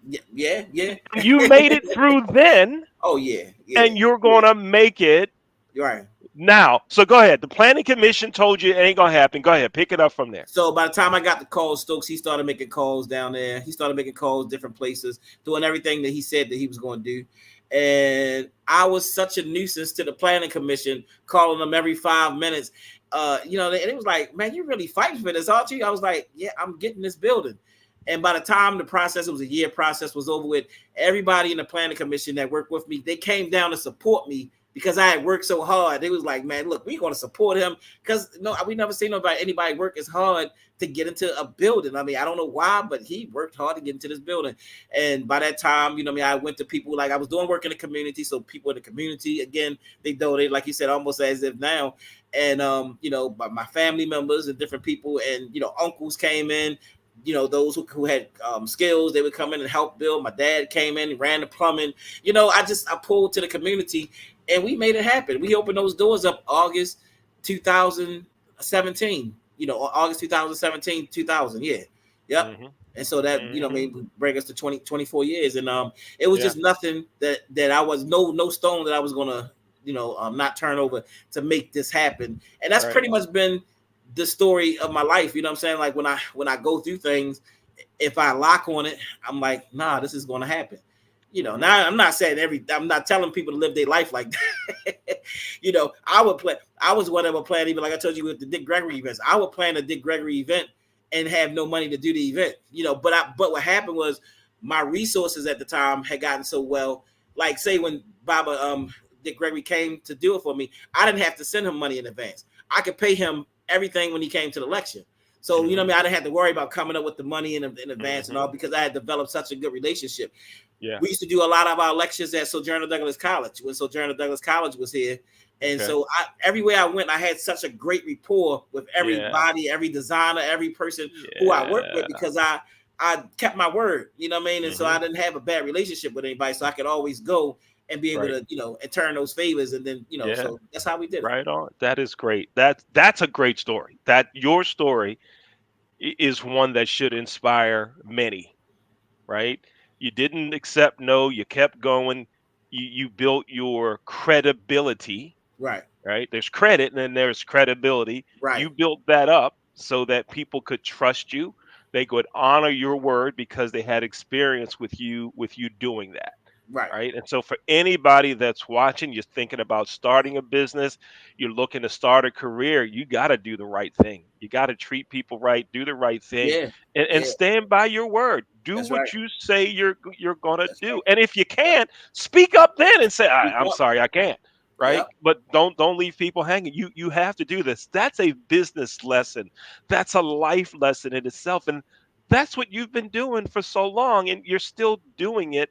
[SPEAKER 2] yeah.
[SPEAKER 1] You made it through then,
[SPEAKER 2] Oh yeah.
[SPEAKER 1] and you're gonna make it
[SPEAKER 2] Right.
[SPEAKER 1] now. So go ahead. The planning commission told you it ain't gonna happen. Go ahead, pick it up from there.
[SPEAKER 2] So by the time I got the call, Stokes, he started making calls down there. He started making calls different places, doing everything that he said that he was going to do. And I was such a nuisance to the planning commission, calling them every 5 minutes. And it was like, man, you really fighting for this, aren't you? I was like, yeah, I'm getting this building. And by the time the process, it was a year process, was over with, everybody in the planning commission that worked with me, they came down to support me because I had worked so hard. They was like, man, look, we're going to support him because we never seen anybody work as hard to get into a building. I mean, I don't know why, but he worked hard to get into this building. And by that time, I went to people, like I was doing work in the community. So people in the community, again, they donated, like you said, almost as if now. And, my family members and different people and, uncles came in. Those who had skills, they would come in and help build. My dad came in and ran the plumbing. I pulled to the community and we made it happen. We opened those doors up August 2017. August 2017, 2000. Yeah. Yep.
[SPEAKER 1] Mm-hmm.
[SPEAKER 2] And so that, bring us to 24 years. And it was just nothing that I was, no stone that I was going to, not turn over to make this happen. And that's pretty much been the story of my life. You know what I'm saying? Like when I go through things, if I lock on it, I'm like, nah, this is going to happen. Now I'm not saying I'm not telling people to live their life like that. I was one that would plan, even like I told you with the Dick Gregory events, I would plan a Dick Gregory event and have no money to do the event, but what happened was my resources at the time had gotten so well, like say when Dick Gregory came to do it for me, I didn't have to send him money in advance. I could pay him everything when he came to the lecture. So, I didn't have to worry about coming up with the money in advance and all, because I had developed such a good relationship. Yeah. We used to do a lot of our lectures at Sojourner Douglas College when Sojourner Douglas College was here. And so everywhere I went, I had such a great rapport with everybody, every designer, every person who I worked with, because I kept my word, And so I didn't have a bad relationship with anybody. So I could always go and be able to, and turn those favors. And then, so that's how we did it.
[SPEAKER 1] Right on. That is great. That's a great story. That your story is one that should inspire many, right? You didn't accept no, you kept going. You built your credibility.
[SPEAKER 2] Right.
[SPEAKER 1] There's credit and then there's credibility.
[SPEAKER 2] Right.
[SPEAKER 1] You built that up so that people could trust you. They could honor your word because they had experience with you doing that. Right. And so for anybody that's watching, you're thinking about starting a business, you're looking to start a career, you got to do the right thing. You got to treat people right, do the right thing, and stand by your word. Do what you say you're going to do. And if you can't, speak up then and say, I'm sorry, I can't. Right. Yep. But don't leave people hanging. You have to do this. That's a business lesson. That's a life lesson in itself. And that's what you've been doing for so long. And you're still doing it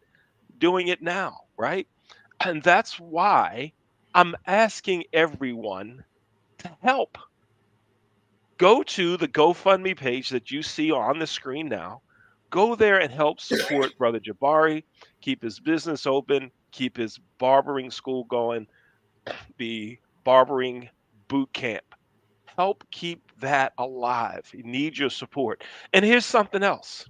[SPEAKER 1] now, right? And that's why I'm asking everyone to help. Go to the GoFundMe page that you see on the screen now. Go there and help support Brother Jabari, keep his business open, keep his barbering school going, the Barbering Bootcamp. Help keep that alive. You need your support. And here's something else.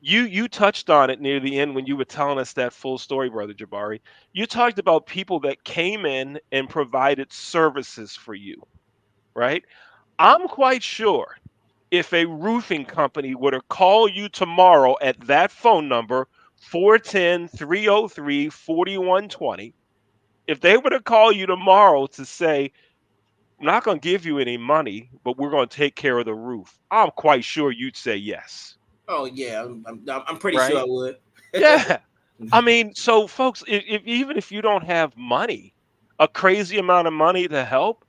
[SPEAKER 1] You touched on it near the end when you were telling us that full story, Brother Jabari. You talked about people that came in and provided services for you, right? I'm quite sure if a roofing company were to call you tomorrow at that phone number, 410-303-4120, if they were to call you tomorrow to say, I'm not going to give you any money, but we're going to take care of the roof, I'm quite sure you'd say yes,
[SPEAKER 2] Oh yeah, I'm pretty sure I
[SPEAKER 1] right?
[SPEAKER 2] would.
[SPEAKER 1] Yeah. I mean, so folks, even if you don't have money, a crazy amount of money to help,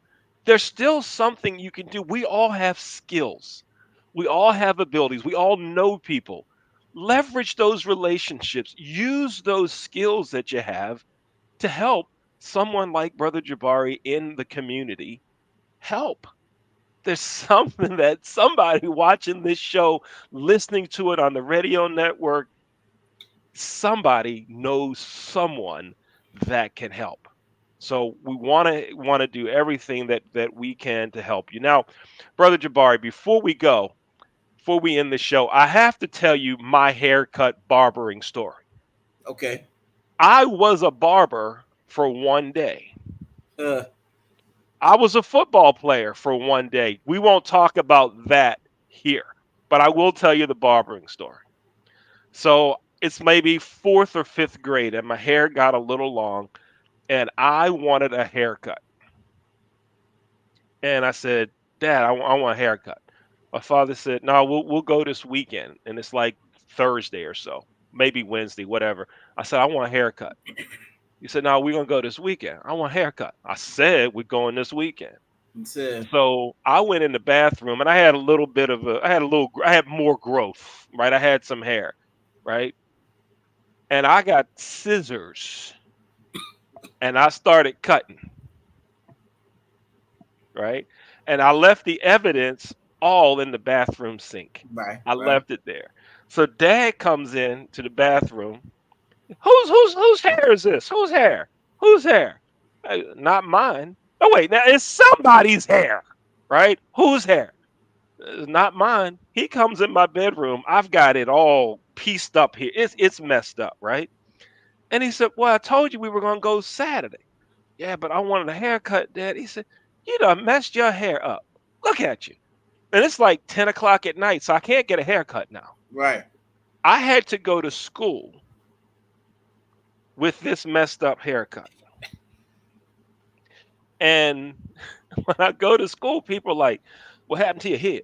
[SPEAKER 1] there's still something you can do. We all have skills. We all have abilities. We all know people. Leverage those relationships. Use those skills that you have to help someone like Brother Jabari in the community help. There's something that somebody watching this show, listening to it on the radio network, somebody knows someone that can help. So we want to do everything that we can to help you. Now, Brother Jabari, before we end the show, I have to tell you my haircut barbering story.
[SPEAKER 2] Okay.
[SPEAKER 1] I was a barber for one day.
[SPEAKER 2] Uh,
[SPEAKER 1] I was a football player for one day. We won't talk about that here, but I will tell you the barbering story. So it's maybe fourth or fifth grade, and my hair got a little long, and I wanted a haircut. And I said, Dad, I want a haircut. My father said, No, we'll go this weekend, and it's like Thursday or so, maybe Wednesday, whatever. I said, I want a haircut. He said, No, we're gonna go this weekend. I want a haircut. I said, we're going this weekend.
[SPEAKER 2] it's
[SPEAKER 1] So I went in the bathroom, and I had a little bit of a, I had a little, I had more growth, right? I had some hair, right? And I got scissors, and I started cutting, right? And I left the evidence all in the bathroom sink.
[SPEAKER 2] right,
[SPEAKER 1] I
[SPEAKER 2] right.
[SPEAKER 1] left it there. So Dad comes in to the bathroom. Whose hair is this? Whose hair? Whose hair? Not mine. Oh wait, now it's somebody's hair, right? Whose hair? Not mine. He comes in my bedroom. I've got it all pieced up here. It's messed up, right? And he said, "Well, I told you we were gonna go Saturday." Yeah, but I wanted a haircut, Dad. He said, You done messed your hair up. Look at you. And it's like 10 o'clock at night, so I can't get a haircut now.
[SPEAKER 2] Right.
[SPEAKER 1] I had to go to school with this messed up haircut. And when I go to school, people are like, What happened to your head?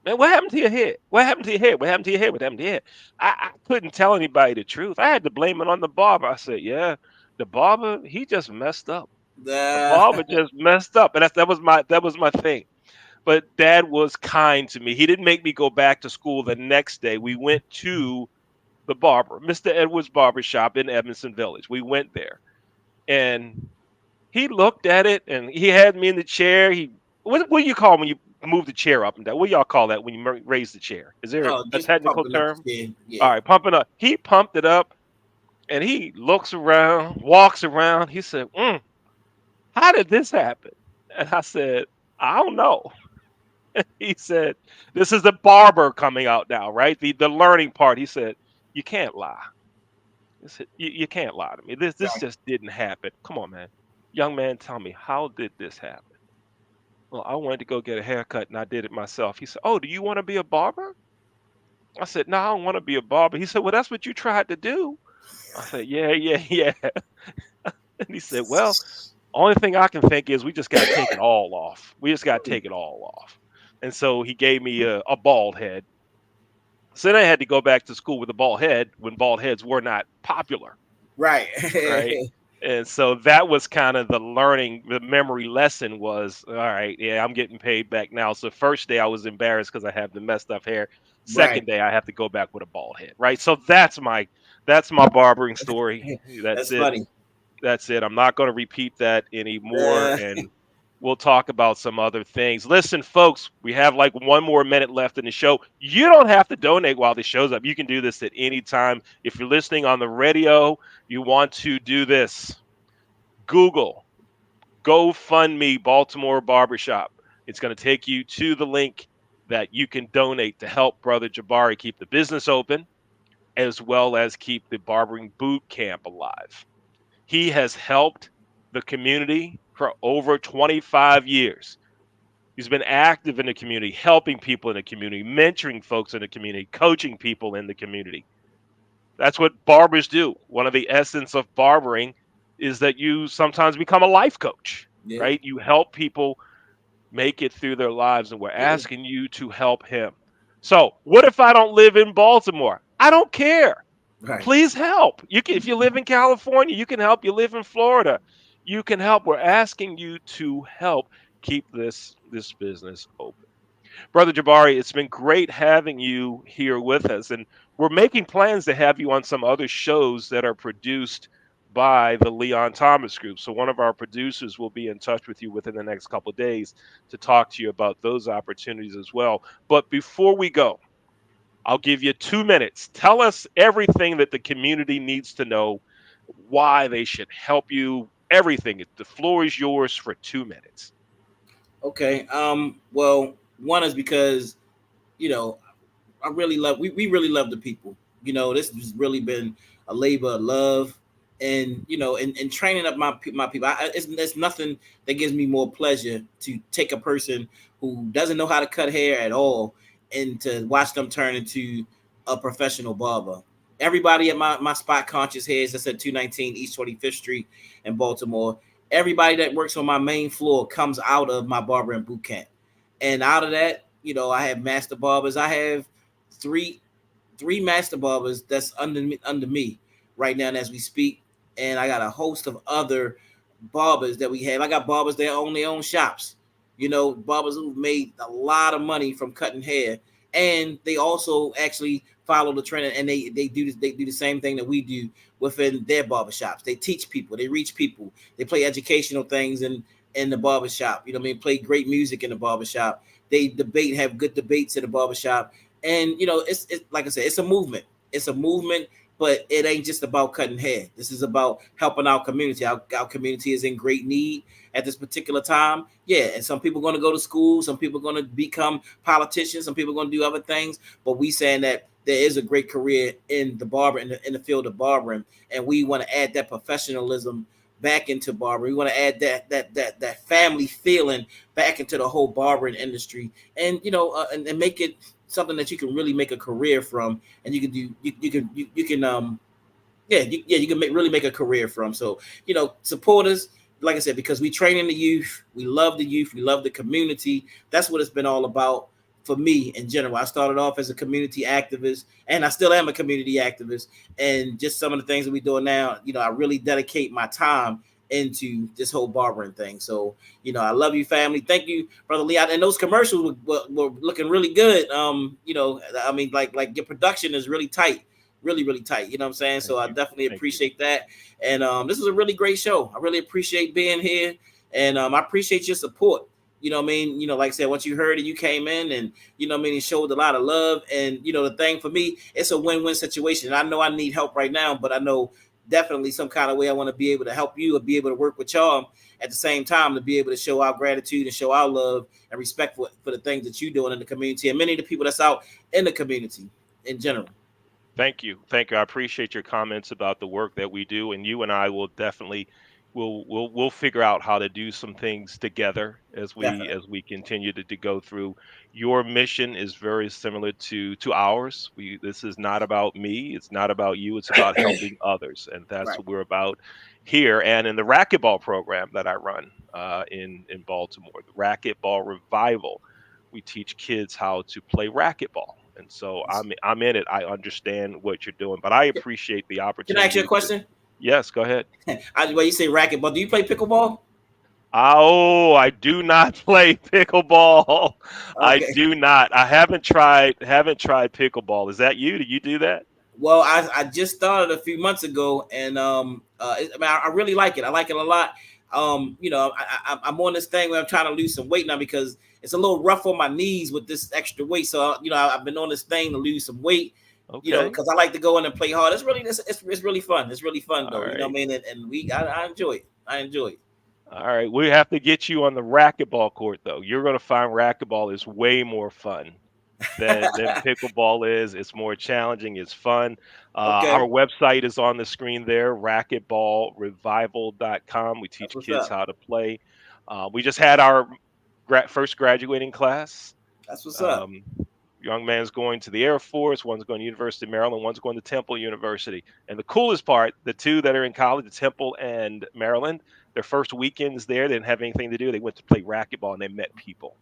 [SPEAKER 1] Man, what happened to your head? What happened to your head? What happened to your head? What happened to your head? I couldn't tell anybody the truth. I had to blame it on the barber. I said, Yeah, the barber, he just messed up. The barber
[SPEAKER 2] The
[SPEAKER 1] just messed up. And that was my thing. But Dad was kind to me. He didn't make me go back to school the next day. We went to the barber, Mr. Edwards Barber Shop in Evanston Village. We went there, and he looked at it, and he had me in the chair. What do you call when you move the chair up and down? What do y'all call that when you raise the chair? Is there
[SPEAKER 2] oh,
[SPEAKER 1] a
[SPEAKER 2] just
[SPEAKER 1] technical
[SPEAKER 2] pumping up
[SPEAKER 1] term?
[SPEAKER 2] the skin.
[SPEAKER 1] All
[SPEAKER 2] Yeah.
[SPEAKER 1] right, pumping up. He pumped it up, and he looks around, walks around. He said, "How did this happen?" And I said, "I don't know." He said, "This is the barber coming out now, right? The learning part." He said, "You can't lie." He said, "You can't lie to me. This
[SPEAKER 2] Right.
[SPEAKER 1] just didn't happen. Come on, man, young man, tell me, how did this happen?" Well, I wanted to go get a haircut, and I did it myself. He said, "Oh, do you want to be a barber?" I said, "No, I don't want to be a barber." He said, "Well, that's what you tried to do." I said, "Yeah, yeah, yeah." And he said, "Well, only thing I can think is we just got to take it all off. We just got to take it all off." And so he gave me a bald head. So then I had to go back to school with a bald head when bald heads were not popular,
[SPEAKER 2] Right.
[SPEAKER 1] right? And so that was kind of the memory lesson was, all right, yeah, I'm getting paid back now. So first day I was embarrassed because I have the messed up hair.
[SPEAKER 2] Right.
[SPEAKER 1] Second day I have to go back with a bald head, right? So that's my barbering story. That's
[SPEAKER 2] That's
[SPEAKER 1] it.
[SPEAKER 2] funny.
[SPEAKER 1] That's it. I'm not going to repeat that anymore.
[SPEAKER 2] Uh,
[SPEAKER 1] And We'll talk about some other things. Listen, folks, we have like 1 more minute left in the show. You don't have to donate while the show's up. You can do this at any time. If you're listening on the radio, you want to do this. Google GoFundMe Baltimore Barbershop. It's going to take you to the link that you can donate to help Brother Jabari keep the business open as well as keep the barbering boot camp alive. He has helped the community for over 25 years. He's been active in the community, helping people in the community, mentoring folks in the community, coaching people in the community. That's what barbers do. One of the essence of barbering is that you sometimes become a life coach,
[SPEAKER 2] Yeah,
[SPEAKER 1] right? You help people make it through their lives, and we're
[SPEAKER 2] yeah,
[SPEAKER 1] asking you to help him. So, what if I don't live in Baltimore? I don't care.
[SPEAKER 2] right.
[SPEAKER 1] Please help. You can, if you live in California, you can help. You live in Florida, you can help. We're asking you to help keep this business open. Brother Jabari, it's been great having you here with us, and we're making plans to have you on some other shows that are produced by the Leon Thomas Group. So one of our producers will be in touch with you within the next couple of days to talk to you about those opportunities as well. But before we go, I'll give you 2 minutes. Tell us everything that the community needs to know, why they should help you, everything. The floor is yours for 2 minutes.
[SPEAKER 2] Okay. Well, one is because you know I really love we really love the people. This has really been a labor of love, and and training up my people. It's nothing that gives me more pleasure to take a person who doesn't know how to cut hair at all and to watch them turn into a professional barber. Everybody at my spot, Conscious Heads, that's at 219 East 25th Street in Baltimore. Everybody that works on my main floor comes out of my barber and boot camp. And out of that, I have master barbers. I have three master barbers that's under me right now as we speak, and I got a host of other barbers that we have. I got barbers that own their own shops. Barbers who've made a lot of money from cutting hair, and they also actually follow the trend, and they do the same thing that we do within their barbershops. They teach people, they reach people, they play educational things in the barbershop. You know what I mean? Play great music in the barbershop. They debate, have good debates in the barbershop. And it's like I said, it's a movement. It's a movement, but it ain't just about cutting hair. This is about helping our community. Our community is in great need at this particular time. Yeah, and some people are going to go to school. Some people are going to become politicians. Some people are going to do other things. But we saying that there is a great career in the barber in the field of barbering, and we want to add that professionalism back into barbering. We want to add that family feeling back into the whole barbering industry, and and make it something that you can really make a career from, and you can do you can you can really make a career from. So support us, like I said, because we train in the youth, we love the youth, we love the community. That's what it's been all about for me in general. I started off as a community activist, and I still am a community activist. And just some of the things that we're doing now, I really dedicate my time into this whole barbering thing. So, I love you, family. Thank you, Brother Leon. And those commercials were looking really good. I mean, like your production is really tight, really, really tight. You know what I'm saying?
[SPEAKER 1] Thank
[SPEAKER 2] So I
[SPEAKER 1] you.
[SPEAKER 2] definitely
[SPEAKER 1] Thank you.
[SPEAKER 2] appreciate that. And this was a really great show. I really appreciate being here. And I appreciate your support. You know what I mean? Like I said, once you heard it, you came in and, it showed a lot of love. And, the thing for me, it's a win-win situation. And I know I need help right now, but I know definitely some kind of way I want to be able to help you or be able to work with y'all at the same time to be able to show our gratitude and show our love and respect for the things that you're doing in the community and many of the people that's out in the community in general.
[SPEAKER 1] Thank you. Thank you. I appreciate your comments about the work that we do, and you and I will definitely we'll figure out how to do some things together
[SPEAKER 2] Definitely.
[SPEAKER 1] as we continue to go through. Your mission is very similar to ours. We This is not about me, it's not about you, it's about helping others, and that's
[SPEAKER 2] Right.
[SPEAKER 1] what we're about here and in the racquetball program that I run in Baltimore, the racquetball revival. We teach kids how to play racquetball. And so I'm in it. I understand what you're doing, but I appreciate the
[SPEAKER 2] Can I ask you a
[SPEAKER 1] opportunity to.
[SPEAKER 2] question?
[SPEAKER 1] Yes, go ahead.
[SPEAKER 2] Well, you say racquetball. Do you play pickleball?
[SPEAKER 1] Oh, I do not play pickleball. I
[SPEAKER 2] Okay.
[SPEAKER 1] do not. I haven't tried pickleball. Is that you? Do you do that?
[SPEAKER 2] Well, I just started a few months ago, and I really like it. I like it a lot. I'm on this thing where I'm trying to lose some weight now because it's a little rough on my knees with this extra weight. So I've been on this thing to lose some weight.
[SPEAKER 1] Okay.
[SPEAKER 2] Because I like to go in and play hard. It's really fun. It's really fun
[SPEAKER 1] All
[SPEAKER 2] though. You know what
[SPEAKER 1] right.
[SPEAKER 2] I mean? I enjoy it. I enjoy it.
[SPEAKER 1] All right. We have to get you on the racquetball court though. You're going to find racquetball is way more fun than pickleball is. It's more challenging. It's fun. Our
[SPEAKER 2] Okay,
[SPEAKER 1] website is on the screen there, racquetballrevival.com. We
[SPEAKER 2] that's
[SPEAKER 1] teach
[SPEAKER 2] what's
[SPEAKER 1] kids
[SPEAKER 2] up.
[SPEAKER 1] how to play. We just had our first graduating class.
[SPEAKER 2] That's what's up.
[SPEAKER 1] Um, young man's going to the Air Force, one's going to University of Maryland, one's going to Temple University. And the coolest part, the two that are in college, Temple and Maryland, their first weekends there, they didn't have anything to do. They went to play racquetball and they met people,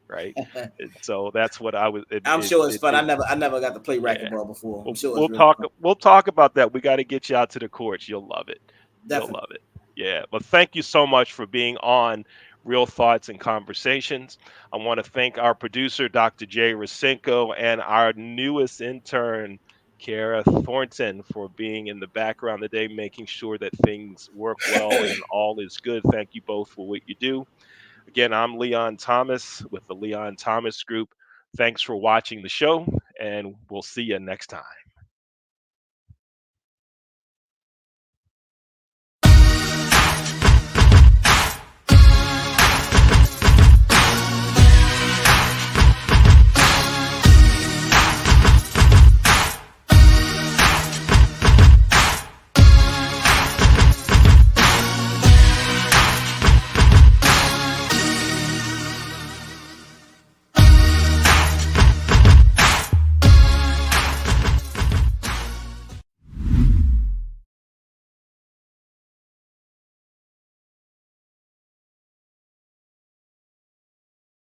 [SPEAKER 1] right? And so that's what I was.
[SPEAKER 2] I'm sure it's fun.
[SPEAKER 1] It
[SPEAKER 2] I never got to play
[SPEAKER 1] yeah.
[SPEAKER 2] racquetball before. I'm
[SPEAKER 1] We'll,
[SPEAKER 2] sure it's
[SPEAKER 1] we'll
[SPEAKER 2] really
[SPEAKER 1] talk.
[SPEAKER 2] fun.
[SPEAKER 1] We'll talk about that. We got to get you out to the courts. You'll love it. You'll
[SPEAKER 2] Definitely.
[SPEAKER 1] love it. Yeah. But thank you so much for being on Real Thoughts and Conversations. I want to thank our producer, Dr. Jay Rasenko, and our newest intern, Kara Thornton, for being in the background today, making sure that things work well and all is good. Thank you both for what you do. Again, I'm Leon Thomas with the Leon Thomas Group. Thanks for watching the show, and we'll see you next time.